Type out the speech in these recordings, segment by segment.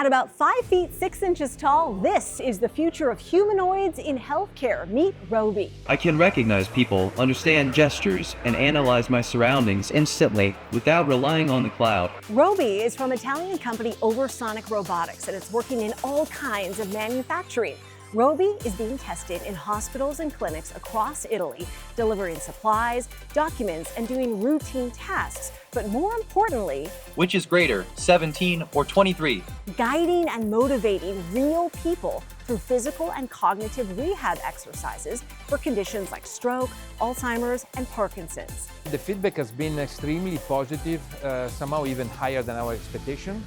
At about 5 feet 6 inches tall, this is the future of humanoids in healthcare. Meet Roby. I can recognize people, understand gestures, and analyze my surroundings instantly without relying on the cloud. Roby is from Italian company Oversonic Robotics, and it's working in all kinds of manufacturing. Roby is being tested in hospitals and clinics across Italy, delivering supplies, documents, and doing routine tasks. But more importantly, which is greater, 17 or 23? Guiding and motivating real people through physical and cognitive rehab exercises for conditions like stroke, Alzheimer's, and Parkinson's. The feedback has been extremely positive, somehow even higher than our expectation.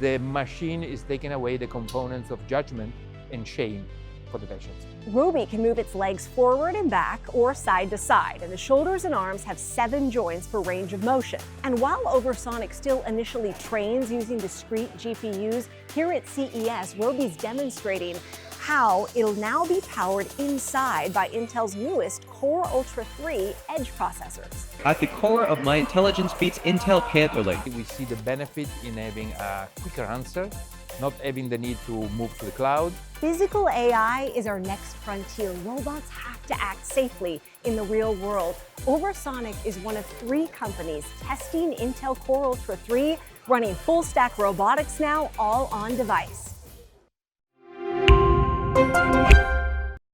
The machine is taking away the components of judgment and shame for the patients. Roby can move its legs forward and back or side to side, and the shoulders and arms have 7 joints for range of motion. And while Oversonic still initially trains using discrete GPUs, here at CES, Roby's demonstrating how it'll now be powered inside by Intel's newest Core Ultra 3 edge processors. At the core of my intelligence beats Intel Panther Lake. We see the benefit in having a quicker answer, not having the need to move to the cloud. Physical AI is our next frontier. Robots have to act safely in the real world. Oversonic is one of 3 companies testing Intel Core Ultra 3, running full-stack robotics now, all on device.